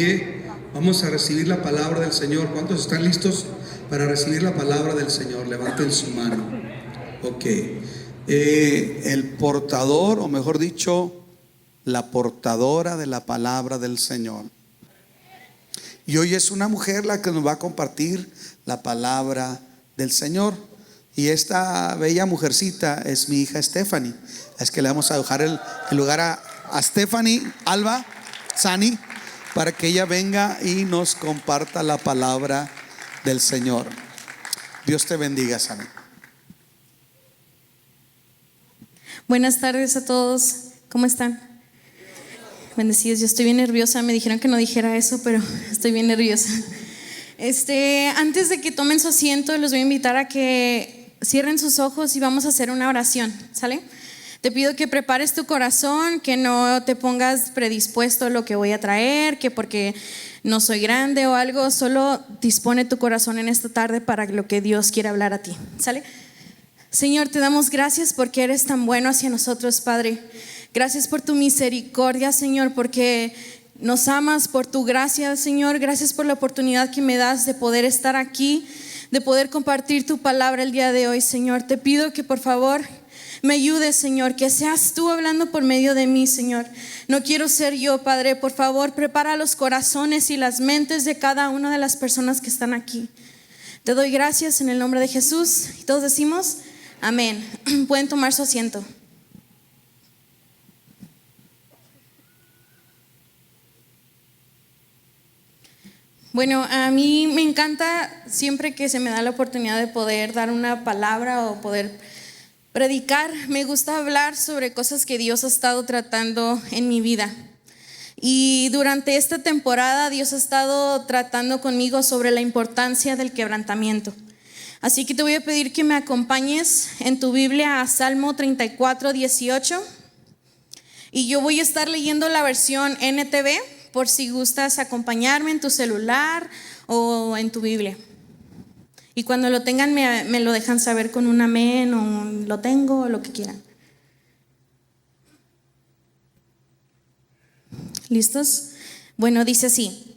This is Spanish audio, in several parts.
pie. Vamos a recibir la palabra del Señor. ¿Cuántos están listos para recibir la palabra del Señor? Levanten su mano. Ok. El portador, o mejor dicho, la portadora de la palabra del Señor. Y hoy es una mujer la que nos va a compartir la palabra del Señor. Y esta bella mujercita es mi hija Stephanie. Es que le vamos a dejar el lugar a Stephanie Alba Sani, para que ella venga y nos comparta la palabra del Señor. Dios te bendiga, Sani. Buenas tardes a todos. ¿Cómo están? Bendecidos. Yo estoy bien nerviosa. Me dijeron que no dijera eso, pero estoy bien nerviosa. Antes de que tomen su asiento, los voy a invitar a que cierren sus ojos y vamos a hacer una oración, ¿sale? Te pido que prepares tu corazón, que no te pongas predispuesto a lo que voy a traer, que porque no soy grande o algo, solo dispone tu corazón en esta tarde para lo que Dios quiere hablar a ti, ¿sale? Señor, te damos gracias porque eres tan bueno hacia nosotros, Padre. Gracias por tu misericordia, Señor, porque nos amas, por tu gracia, Señor. Gracias por la oportunidad que me das de poder estar aquí, de poder compartir tu palabra el día de hoy, Señor. Te pido que por favor me ayudes, Señor, que seas tú hablando por medio de mí, Señor. No quiero ser yo, Padre. Por favor, prepara los corazones y las mentes de cada una de las personas que están aquí. Te doy gracias en el nombre de Jesús. Y todos decimos amén. Pueden tomar su asiento. Bueno, a mí me encanta siempre que se me da la oportunidad de poder dar una palabra o poder predicar. Me gusta hablar sobre cosas que Dios ha estado tratando en mi vida. Y durante esta temporada Dios ha estado tratando conmigo sobre la importancia del quebrantamiento. Así que te voy a pedir que me acompañes en tu Biblia a Salmo 34, 18. Y yo voy a estar leyendo la versión NTV, por si gustas acompañarme en tu celular o en tu Biblia. Y cuando lo tengan me lo dejan saber con un amén o lo tengo o lo que quieran. ¿Listos? Bueno, dice así: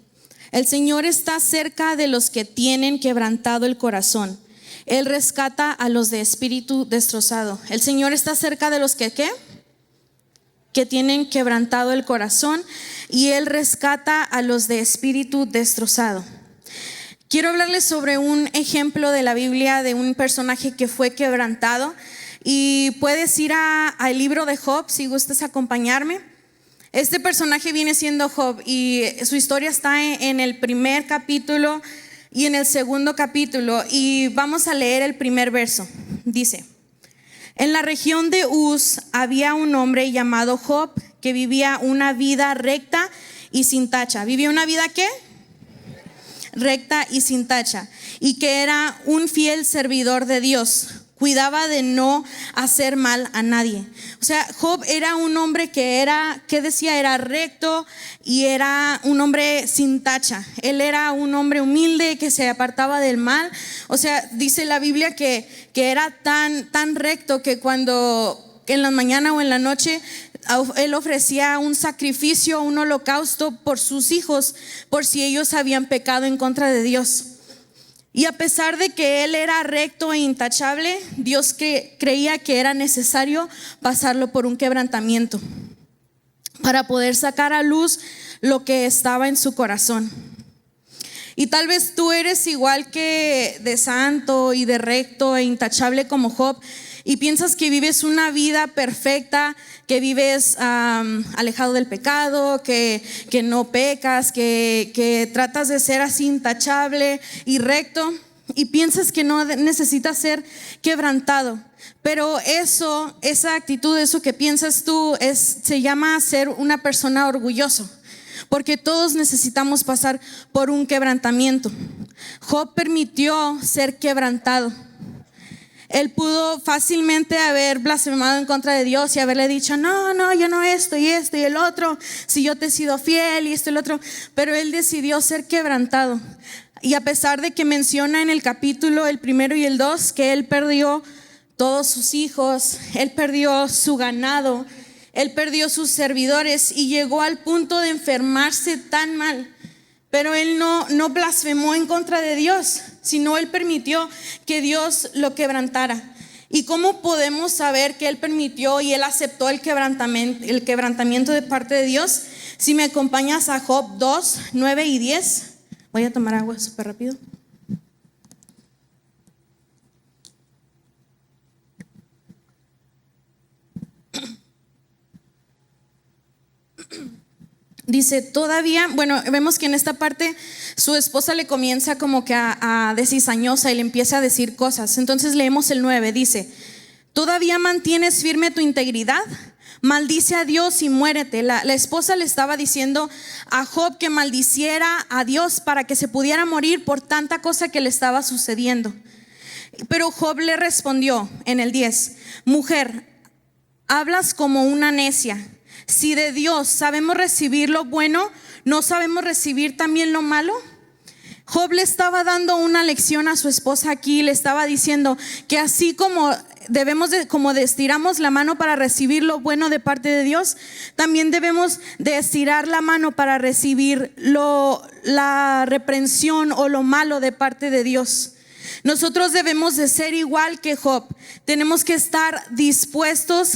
el Señor está cerca de los que tienen quebrantado el corazón. Él rescata a los de espíritu destrozado. El Señor está cerca de los que ¿qué? Que tienen quebrantado el corazón, y Él rescata a los de espíritu destrozado. Quiero hablarles sobre un ejemplo de la Biblia de un personaje que fue quebrantado, y puedes ir al libro de Job si gustas acompañarme. Este personaje viene siendo Job y su historia está en el primer capítulo y en el segundo capítulo, y vamos a leer el primer verso. Dice: en la región de Uz había un hombre llamado Job que vivía una vida recta y sin tacha. ¿Vivía una vida qué? Recta y sin tacha. Y que era un fiel servidor de Dios. Cuidaba de no hacer mal a nadie. O sea, Job era un hombre que era recto y era un hombre sin tacha. Él era un hombre humilde que se apartaba del mal. O sea, dice la Biblia que era tan recto que cuando en la mañana o en la noche él ofrecía un sacrificio, un holocausto por sus hijos, por si ellos habían pecado en contra de Dios. Y a pesar de que él era recto e intachable, Dios creía que era necesario pasarlo por un quebrantamiento para poder sacar a luz lo que estaba en su corazón. Y tal vez tú eres igual que de santo y de recto e intachable como Job, y piensas que vives una vida perfecta, que vives alejado del pecado, que no pecas, que tratas de ser así intachable y recto, y piensas que no necesitas ser quebrantado. Pero esa actitud, eso que piensas tú, se llama ser una persona orgulloso, porque todos necesitamos pasar por un quebrantamiento. Job permitió ser quebrantado. Él pudo fácilmente haber blasfemado en contra de Dios y haberle dicho: no, yo no esto y el otro, si yo te he sido fiel y esto y el otro. Pero él decidió ser quebrantado. Y a pesar de que menciona en el capítulo el 1 y el 2 que él perdió todos sus hijos, él perdió su ganado, él perdió sus servidores y llegó al punto de enfermarse tan mal Pero él no blasfemó en contra de Dios, sino él permitió que Dios lo quebrantara. ¿Y cómo podemos saber que él permitió y él aceptó el quebrantamiento de parte de Dios? Si me acompañas a Job 2, 9 y 10. Voy a tomar agua súper rápido. Dice, todavía, bueno, vemos que en esta parte su esposa le comienza como que a descizañosa y le empieza a decir cosas. Entonces leemos el 9, dice, ¿todavía mantienes firme tu integridad? Maldice a Dios y muérete. La esposa le estaba diciendo a Job que maldiciera a Dios para que se pudiera morir por tanta cosa que le estaba sucediendo. Pero Job le respondió en el 10, mujer, hablas como una necia. Si de Dios sabemos recibir lo bueno, ¿no sabemos recibir también lo malo? Job le estaba dando una lección a su esposa aquí, le estaba diciendo que así como como estiramos la mano para recibir lo bueno de parte de Dios, también debemos de estirar la mano para recibir la reprensión o lo malo de parte de Dios. Nosotros debemos de ser igual que Job, tenemos que estar dispuestos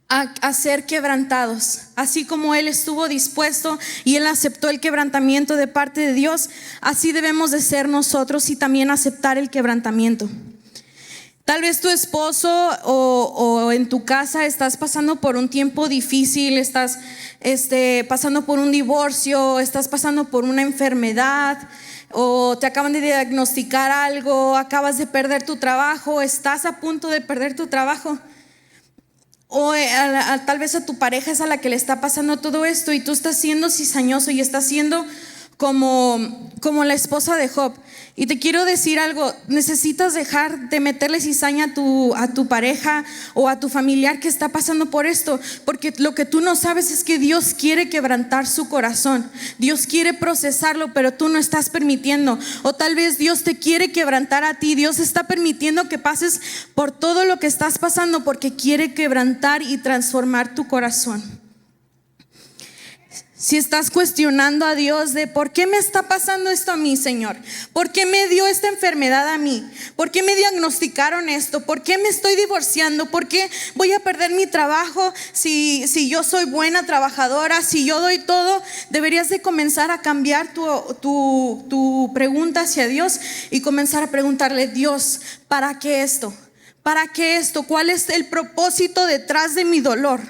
a ser quebrantados, así como él estuvo dispuesto y él aceptó el quebrantamiento de parte de Dios, así debemos de ser nosotros y también aceptar el quebrantamiento. Tal vez tu esposo o en tu casa estás pasando por un tiempo difícil, estás pasando por un divorcio, estás pasando por una enfermedad, o te acaban de diagnosticar algo, acabas de perder tu trabajo, estás a punto de perder tu trabajo. O tal vez a tu pareja es a la que le está pasando todo esto y tú estás siendo cizañoso y estás siendo como la esposa de Job. Y te quiero decir algo, necesitas dejar de meterle cizaña a tu pareja o a tu familiar que está pasando por esto, porque lo que tú no sabes es que Dios quiere quebrantar su corazón, Dios quiere procesarlo, pero tú no estás permitiendo. O tal vez Dios te quiere quebrantar a ti, Dios está permitiendo que pases por todo lo que estás pasando porque quiere quebrantar y transformar tu corazón. Si estás cuestionando a Dios de ¿por qué me está pasando esto a mí, Señor? ¿Por qué me dio esta enfermedad a mí? ¿Por qué me diagnosticaron esto? ¿Por qué me estoy divorciando? ¿Por qué voy a perder mi trabajo si yo soy buena trabajadora? Si yo doy todo, deberías de comenzar a cambiar tu pregunta hacia Dios y comenzar a preguntarle, Dios, ¿para qué esto? ¿Para qué esto? ¿Cuál es el propósito detrás de mi dolor?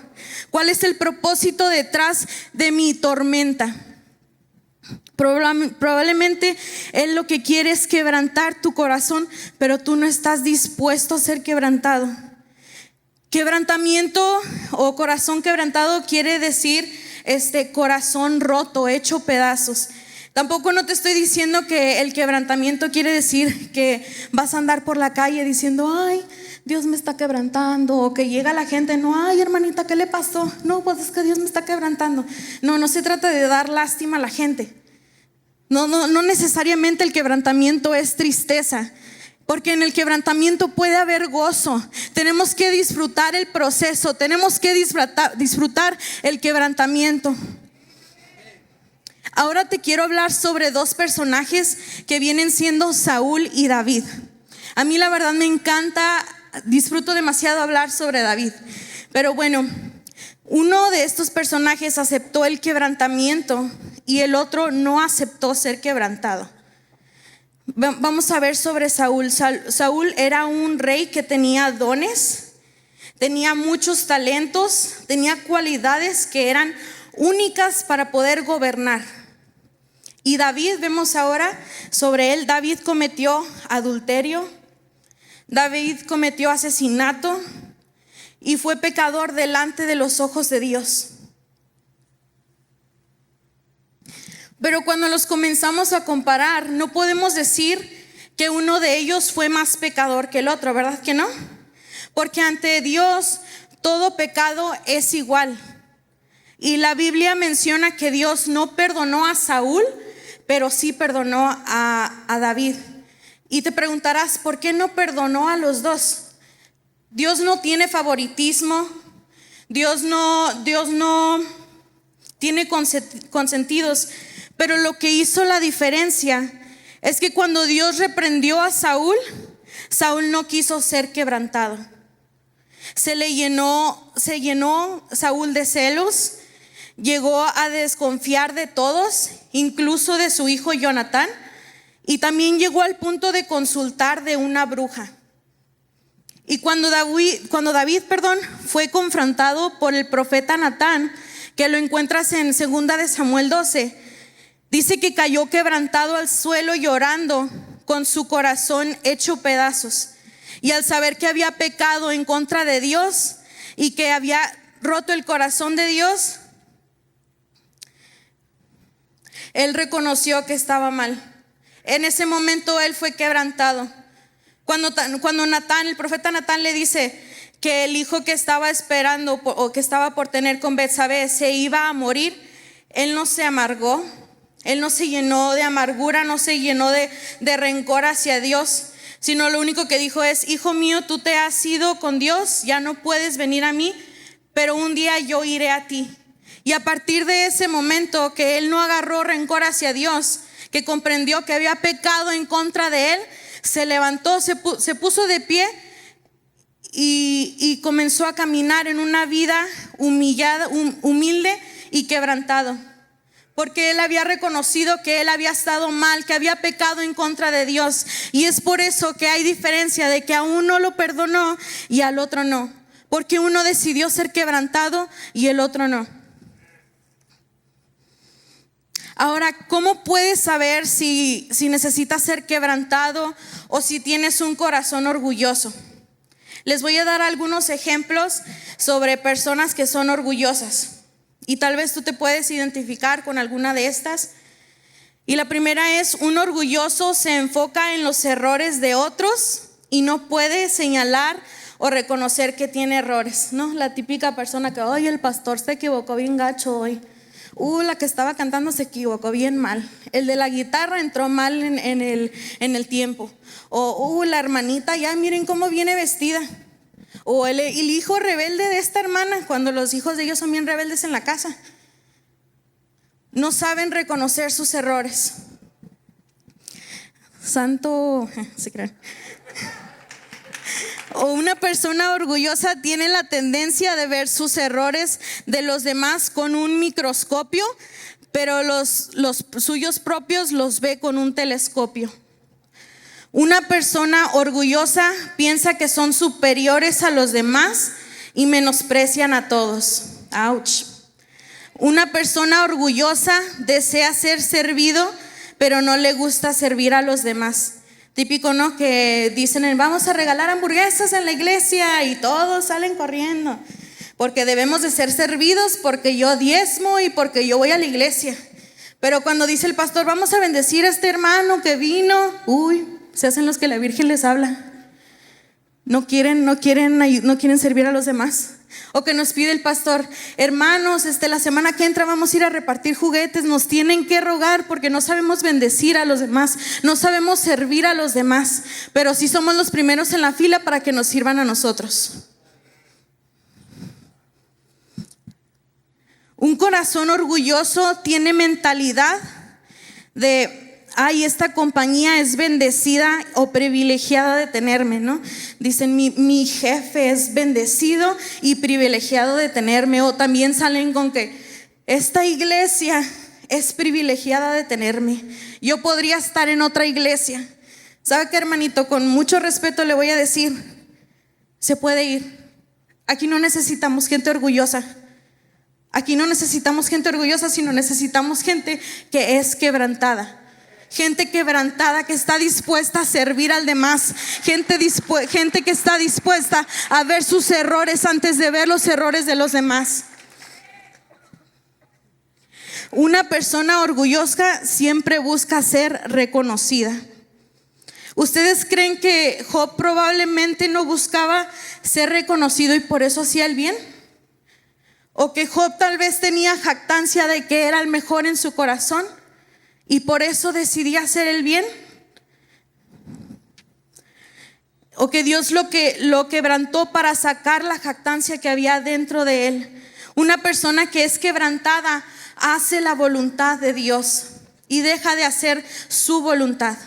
¿Cuál es el propósito detrás de mi tormenta? Probablemente Él lo que quiere es quebrantar tu corazón, pero tú no estás dispuesto a ser quebrantado. Quebrantamiento o corazón quebrantado quiere decir corazón roto, hecho pedazos. Tampoco no te estoy diciendo que el quebrantamiento quiere decir que vas a andar por la calle diciendo, ay, Dios me está quebrantando, o que llega la gente, no, ay hermanita, ¿qué le pasó? No, pues es que Dios me está quebrantando. No se trata de dar lástima a la gente. No necesariamente el quebrantamiento es tristeza, porque en el quebrantamiento puede haber gozo. Tenemos que disfrutar el proceso, tenemos que disfrutar el quebrantamiento. Ahora te quiero hablar sobre dos personajes que vienen siendo Saúl y David. A mí la verdad me encanta, disfruto demasiado hablar sobre David. Pero bueno, uno de estos personajes aceptó el quebrantamiento y el otro no aceptó ser quebrantado. Vamos a ver sobre Saúl. Saúl era un rey que tenía dones, tenía muchos talentos, tenía cualidades que eran únicas para poder gobernar. Y David, vemos ahora sobre él, David cometió adulterio, David cometió asesinato y fue pecador delante de los ojos de Dios. Pero cuando los comenzamos a comparar, no podemos decir que uno de ellos fue más pecador que el otro, ¿verdad que no? Porque ante Dios todo pecado es igual. Y la Biblia menciona que Dios no perdonó a Saúl, pero sí perdonó a David. Y te preguntarás, ¿por qué no perdonó a los dos? Dios no tiene favoritismo, Dios no tiene consentidos, Pero lo que hizo la diferencia es que cuando Dios reprendió a Saúl, Saúl no quiso ser quebrantado. Se llenó Saúl de celos, llegó a desconfiar de todos, incluso de su hijo Jonatán, y también llegó al punto de consultar de una bruja. Y cuando David fue confrontado por el profeta Natán, que lo encuentras en 2 de Samuel 12, dice que cayó quebrantado al suelo llorando, con su corazón hecho pedazos. Y al saber que había pecado en contra de Dios y que había roto el corazón de Dios, él reconoció que estaba mal. En ese momento él fue quebrantado. Cuando Natán, el profeta Natán, le dice que el hijo que estaba esperando o que estaba por tener con Betsabé se iba a morir, él no se amargó, él no se llenó de amargura, no se llenó de rencor hacia Dios, sino lo único que dijo es: hijo mío, tú te has ido con Dios, ya no puedes venir a mí, pero un día yo iré a ti. Y a partir de ese momento que él no agarró rencor hacia Dios, que comprendió que había pecado en contra de él, se levantó, se puso de pie y comenzó a caminar en una vida humillada, humilde y quebrantado. Porque él había reconocido que él había estado mal, que había pecado en contra de Dios. Y es por eso que hay diferencia de que a uno lo perdonó y al otro no. Porque uno decidió ser quebrantado y el otro no. Ahora, ¿cómo puedes saber si necesitas ser quebrantado o si tienes un corazón orgulloso? Les voy a dar algunos ejemplos sobre personas que son orgullosas. Y tal vez tú te puedes identificar con alguna de estas. Y la primera es: un orgulloso se enfoca en los errores de otros y no puede señalar o reconocer que tiene errores, ¿no? La típica persona que: oye, el pastor se equivocó bien gacho hoy. La que estaba cantando se equivocó bien mal. El de la guitarra entró mal en el tiempo. O la hermanita, ya miren cómo viene vestida. O el hijo rebelde de esta hermana, cuando los hijos de ellos son bien rebeldes en la casa. No saben reconocer sus errores. Santo, se creen. O una persona orgullosa tiene la tendencia de ver sus errores de los demás con un microscopio, pero los suyos propios los ve con un telescopio. Una persona orgullosa piensa que son superiores a los demás y menosprecian a todos. Ouch. Una persona orgullosa desea ser servido, pero no le gusta servir a los demás. Típico, ¿no? Que dicen: vamos a regalar hamburguesas en la iglesia, y todos salen corriendo. Porque debemos de ser servidos, porque yo diezmo y porque yo voy a la iglesia. Pero cuando dice el pastor: vamos a bendecir a este hermano que vino, se hacen los que la Virgen les habla. No quieren servir a los demás. O que nos pide el pastor: hermanos, la semana que entra vamos a ir a repartir juguetes. Nos tienen que rogar porque no sabemos bendecir a los demás, no sabemos servir a los demás, pero sí somos los primeros en la fila para que nos sirvan a nosotros. Un corazón orgulloso tiene mentalidad de: esta compañía es bendecida o privilegiada de tenerme, ¿no? Dicen: mi jefe es bendecido y privilegiado de tenerme. O también salen con que esta iglesia es privilegiada de tenerme. Yo podría estar en otra iglesia. ¿Sabe qué, hermanito? Con mucho respeto le voy a decir: se puede ir. Aquí no necesitamos gente orgullosa. Aquí no necesitamos gente orgullosa, sino necesitamos gente que es quebrantada. Gente quebrantada que está dispuesta a servir al demás. Gente que está dispuesta a ver sus errores antes de ver los errores de los demás. Una persona orgullosa siempre busca ser reconocida. ¿Ustedes creen que Job probablemente no buscaba ser reconocido y por eso hacía el bien? ¿O que Job tal vez tenía jactancia de que era el mejor en su corazón y por eso decidía hacer el bien? ¿O que Dios lo quebrantó para sacar la jactancia que había dentro de él? Una persona que es quebrantada hace la voluntad de Dios. y deja de hacer su voluntad.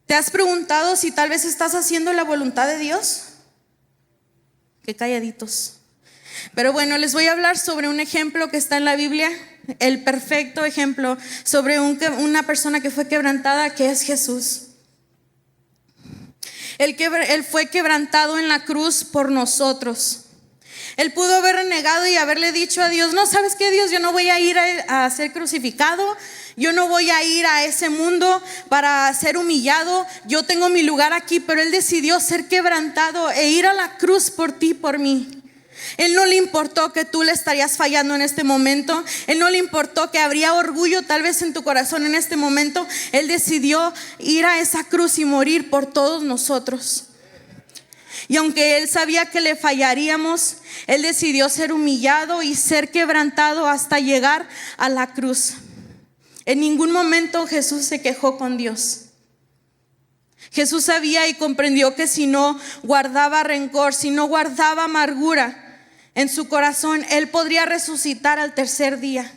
¿Te has preguntado si tal vez estás haciendo la voluntad de Dios? Qué calladitos. Pero bueno, les voy a hablar sobre un ejemplo que está en la Biblia, el perfecto ejemplo sobre una persona que fue quebrantada, que es Jesús. Él fue quebrantado en la cruz por nosotros. Él pudo haber renegado y haberle dicho a Dios: no, ¿sabes qué, Dios? Yo no voy a ir a ser crucificado. Yo no voy a ir a ese mundo para ser humillado. Yo tengo mi lugar aquí. Pero Él decidió ser quebrantado e ir a la cruz por ti, por mí. Él no le importó que tú le estarías fallando en este momento. Él no le importó que habría orgullo tal vez en tu corazón en este momento. Él decidió ir a esa cruz y morir por todos nosotros. Y aunque Él sabía que le fallaríamos, Él decidió ser humillado y ser quebrantado hasta llegar a la cruz. En ningún momento Jesús se quejó con Dios. Jesús sabía y comprendió que si no guardaba rencor, si no guardaba amargura en su corazón, Él podría resucitar al tercer día.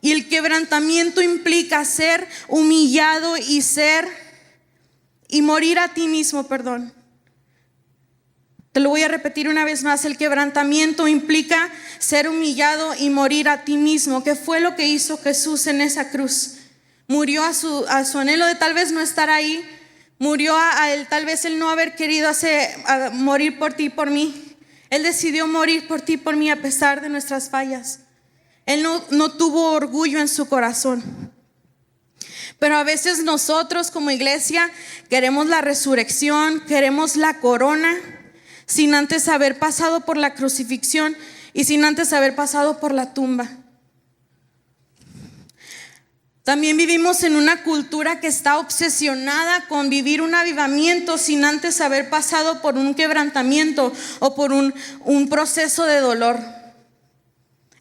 Y el quebrantamiento implica ser humillado y morir a ti mismo, perdón. Te lo voy a repetir una vez más. El quebrantamiento implica ser humillado y morir a ti mismo, que fue lo que hizo Jesús en esa cruz. Murió a su anhelo de tal vez no estar ahí. Murió a él, tal vez él no haber querido morir por ti y por mí. Él decidió morir por ti y por mí a pesar de nuestras fallas. Él no tuvo orgullo en su corazón. Pero a veces nosotros como iglesia queremos la resurrección, queremos la corona, sin antes haber pasado por la crucifixión y sin antes haber pasado por la tumba. También vivimos en una cultura que está obsesionada con vivir un avivamiento sin antes haber pasado por un quebrantamiento o por un proceso de dolor.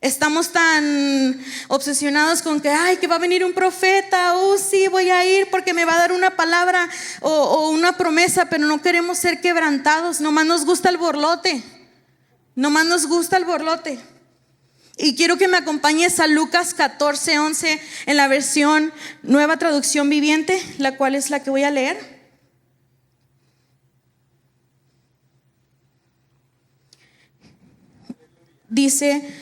Estamos tan obsesionados con que va a venir un profeta. Sí, voy a ir porque me va a dar una palabra o una promesa, pero no queremos ser quebrantados. Nomás nos gusta el borlote. Y quiero que me acompañes a Lucas 14:11 en la versión Nueva Traducción Viviente, la cual es la que voy a leer. Dice: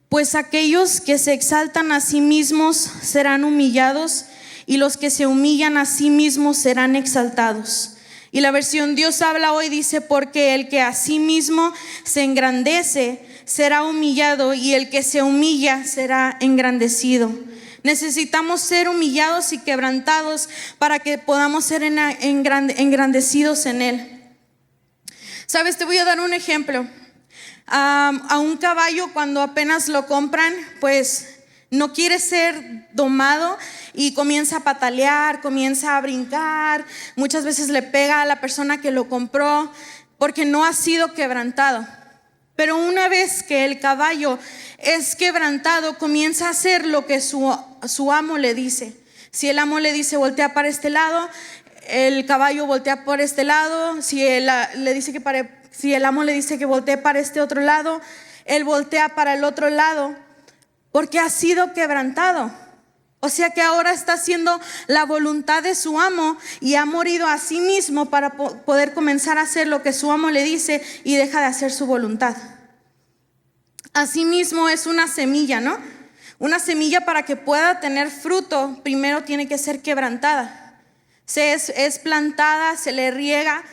pues aquellos que se exaltan a sí mismos serán humillados, y los que se humillan a sí mismos serán exaltados. Y la versión Dios habla hoy dice: porque el que a sí mismo se engrandece será humillado, y el que se humilla será engrandecido. Necesitamos ser humillados y quebrantados para que podamos ser engrandecidos en Él. Sabes, te voy a dar un ejemplo. A un caballo, cuando apenas lo compran, pues no quiere ser domado y comienza a patalear, comienza a brincar. Muchas veces le pega a la persona que lo compró porque no ha sido quebrantado. Pero una vez que el caballo es quebrantado, comienza a hacer lo que su amo le dice. Si el amo le dice voltea para este lado, el caballo voltea por este lado. Si el amo le dice que voltee para este otro lado, él voltea para el otro lado, porque ha sido quebrantado. O sea que ahora está haciendo la voluntad de su amo y ha morido a sí mismo para poder comenzar a hacer lo que su amo le dice, y deja de hacer su voluntad. Asimismo es una semilla, ¿no? Una semilla, para que pueda tener fruto, primero tiene que ser quebrantada. Es plantada, se le riega,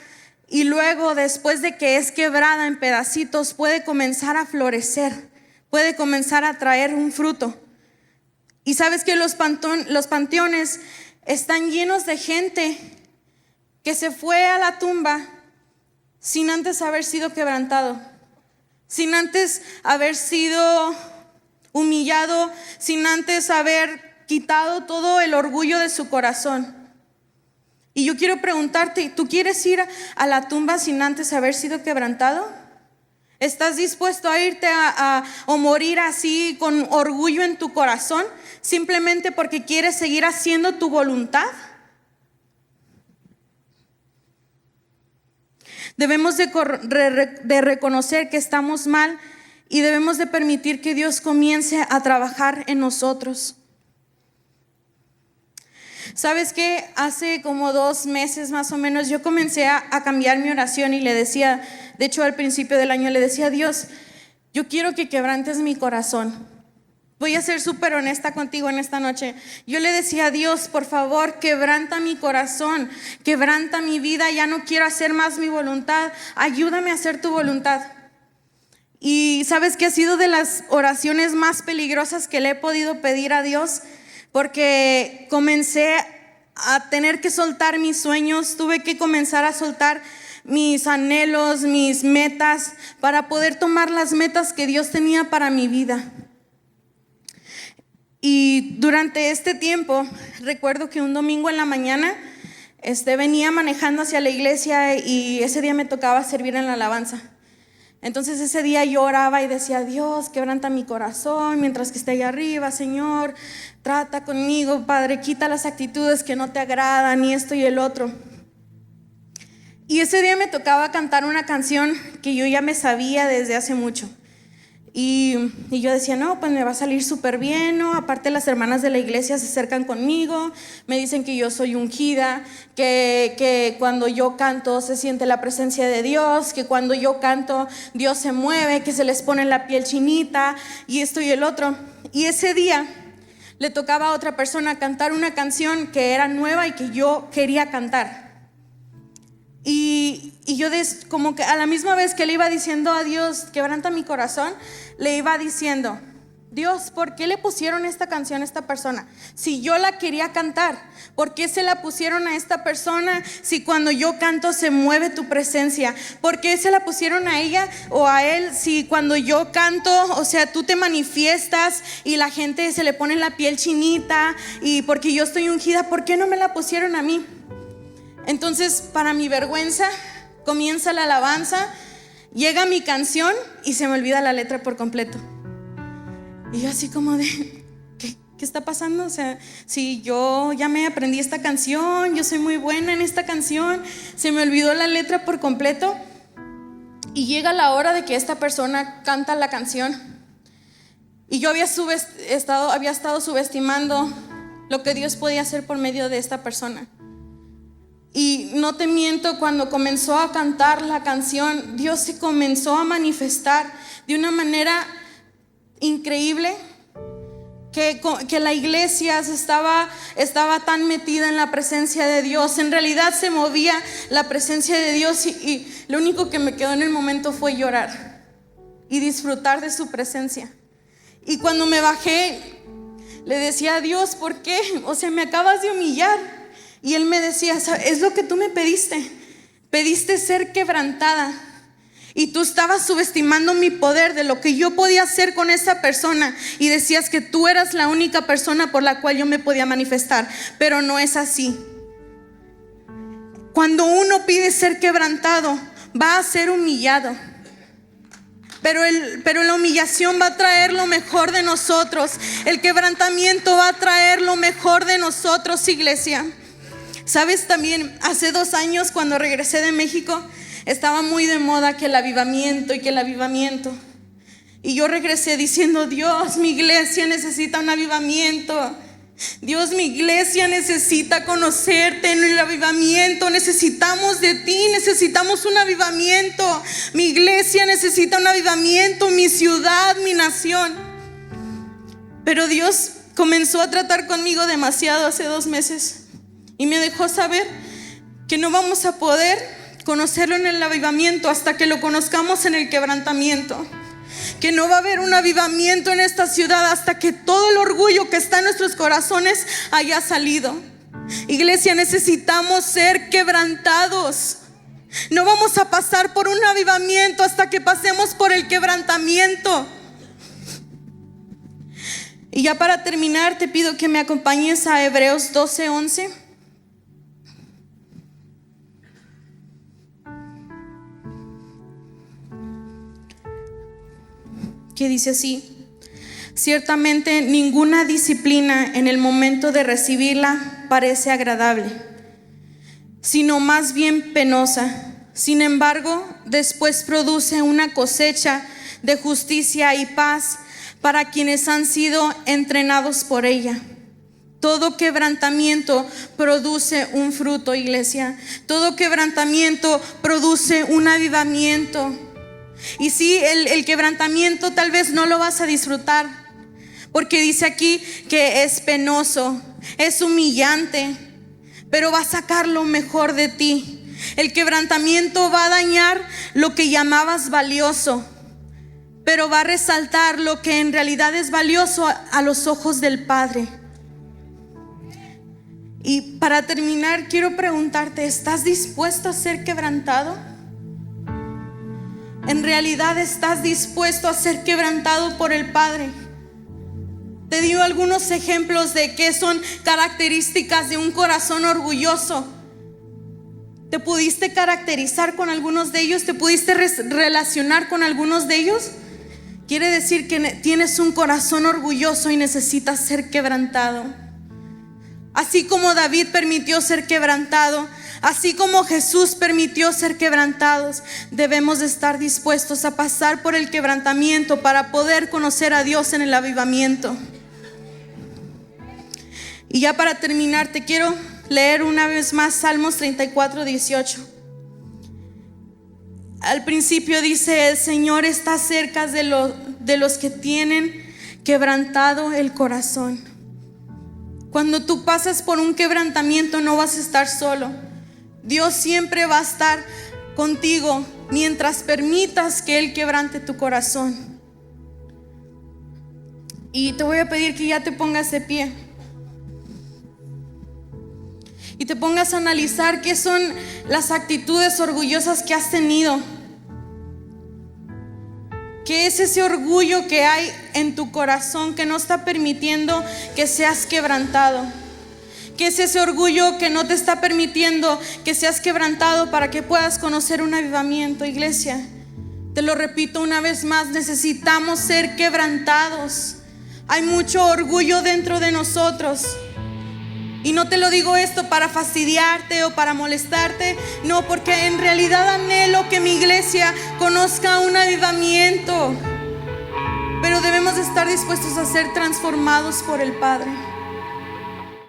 y luego, después de que es quebrada en pedacitos, puede comenzar a florecer, puede comenzar a traer un fruto. Y sabes que los panteones están llenos de gente que se fue a la tumba sin antes haber sido quebrantado, sin antes haber sido humillado, sin antes haber quitado todo el orgullo de su corazón. Y yo quiero preguntarte, ¿tú quieres ir a la tumba sin antes haber sido quebrantado? ¿Estás dispuesto a irte o morir así con orgullo en tu corazón, simplemente porque quieres seguir haciendo tu voluntad? Debemos de reconocer que estamos mal y debemos de permitir que Dios comience a trabajar en nosotros. ¿Sabes qué? Hace como 2 meses más o menos yo comencé a cambiar mi oración y le decía, de hecho al principio del año le decía: Dios, yo quiero que quebrantes mi corazón. Voy a ser súper honesta contigo en esta noche. Yo le decía a Dios, por favor, quebranta mi corazón, quebranta mi vida, ya no quiero hacer más mi voluntad, ayúdame a hacer tu voluntad. Y sabes que ha sido de las oraciones más peligrosas que le he podido pedir a Dios, porque comencé a tener que soltar mis sueños, tuve que comenzar a soltar mis anhelos, mis metas, para poder tomar las metas que Dios tenía para mi vida. Y durante este tiempo, recuerdo que un domingo en la mañana venía manejando hacia la iglesia y ese día me tocaba servir en la alabanza. Entonces ese día yo oraba y decía: Dios, quebranta mi corazón mientras que esté allá arriba, Señor, trata conmigo, Padre, quita las actitudes que no te agradan y esto y el otro. Y ese día me tocaba cantar una canción que yo ya me sabía desde hace mucho. Y yo decía: no, pues me va a salir súper bien, ¿no? Aparte las hermanas de la iglesia se acercan conmigo, me dicen que yo soy ungida, que cuando yo canto se siente la presencia de Dios, que cuando yo canto Dios se mueve, que se les pone la piel chinita y esto y el otro. Y ese día le tocaba a otra persona cantar una canción que era nueva y que yo quería cantar. Y yo como que a la misma vez que le iba diciendo a Dios, quebranta mi corazón, le iba diciendo: Dios, ¿por qué le pusieron esta canción a esta persona? Si yo la quería cantar, ¿por qué se la pusieron a esta persona? Si cuando yo canto se mueve tu presencia, ¿por qué se la pusieron a ella o a él? Si cuando yo canto, o sea, tú te manifiestas y la gente se le pone la piel chinita, y porque yo estoy ungida, ¿por qué no me la pusieron a mí? Entonces, para mi vergüenza, comienza la alabanza, llega mi canción y se me olvida la letra por completo. Y yo así como de, ¿qué está pasando? O sea, si yo ya me aprendí esta canción, yo soy muy buena en esta canción, se me olvidó la letra por completo. Y llega la hora de que esta persona canta la canción. Y yo había estado subestimando lo que Dios podía hacer por medio de esta persona. Y no te miento, cuando comenzó a cantar la canción, Dios se comenzó a manifestar de una manera increíble, que la iglesia estaba tan metida en la presencia de Dios. En realidad se movía la presencia de Dios y lo único que me quedó en el momento fue llorar y disfrutar de su presencia. Y cuando me bajé, le decía a Dios: ¿por qué? O sea, me acabas de humillar. Y él me decía: es lo que tú me pediste ser quebrantada, y tú estabas subestimando mi poder, de lo que yo podía hacer con esa persona, y decías que tú eras la única persona por la cual yo me podía manifestar, pero no es así. Cuando uno pide ser quebrantado, va a ser humillado, pero la humillación va a traer lo mejor de nosotros. El quebrantamiento va a traer lo mejor de nosotros, iglesia. Sabes, también hace 2 años, cuando regresé de México, estaba muy de moda que el avivamiento y yo regresé diciendo: Dios, mi iglesia necesita un avivamiento. Dios, mi iglesia necesita conocerte en el avivamiento. Necesitamos de ti, necesitamos un avivamiento. Mi iglesia necesita un avivamiento, mi ciudad, mi nación. Pero Dios comenzó a tratar conmigo demasiado hace 2 meses. Y me dejó saber que no vamos a poder conocerlo en el avivamiento hasta que lo conozcamos en el quebrantamiento. Que no va a haber un avivamiento en esta ciudad hasta que todo el orgullo que está en nuestros corazones haya salido. Iglesia, necesitamos ser quebrantados. No vamos a pasar por un avivamiento hasta que pasemos por el quebrantamiento. Y ya para terminar, te pido que me acompañes a Hebreos 12:11. Que dice así: ciertamente ninguna disciplina en el momento de recibirla parece agradable, sino más bien penosa. Sin embargo, después produce una cosecha de justicia y paz para quienes han sido entrenados por ella. Todo quebrantamiento produce un fruto, iglesia. Todo quebrantamiento produce un avivamiento. Y sí, el quebrantamiento tal vez no lo vas a disfrutar, porque dice aquí que es penoso, es humillante, pero va a sacar lo mejor de ti. El quebrantamiento va a dañar lo que llamabas valioso, pero va a resaltar lo que en realidad es valioso a los ojos del Padre. Y para terminar, quiero preguntarte, ¿estás dispuesto a ser quebrantado? ¿En realidad estás dispuesto a ser quebrantado por el Padre? Te dio algunos ejemplos de qué son características de un corazón orgulloso. ¿Te pudiste caracterizar con algunos de ellos? ¿Te pudiste relacionar con algunos de ellos? Quiere decir que tienes un corazón orgulloso y necesitas ser quebrantado. Así como David permitió ser quebrantado, así como Jesús permitió ser quebrantados, debemos de estar dispuestos a pasar por el quebrantamiento para poder conocer a Dios en el avivamiento. Y ya para terminar, te quiero leer una vez más Salmos 34:18. Al principio dice: el Señor está cerca de los que tienen quebrantado el corazón. Cuando tú pasas por un quebrantamiento, no vas a estar solo. Dios siempre va a estar contigo mientras permitas que Él quebrante tu corazón. Y te voy a pedir que ya te pongas de pie y te pongas a analizar qué son las actitudes orgullosas que has tenido. ¿Qué es ese orgullo que hay en tu corazón que no está permitiendo que seas quebrantado? ¿Qué es ese orgullo que no te está permitiendo que seas quebrantado para que puedas conocer un avivamiento, iglesia? Te lo repito una vez más, necesitamos ser quebrantados. Hay mucho orgullo dentro de nosotros. Y no te lo digo esto para fastidiarte o para molestarte, no, porque en realidad anhelo que mi iglesia conozca un avivamiento. Pero debemos estar dispuestos a ser transformados por el Padre.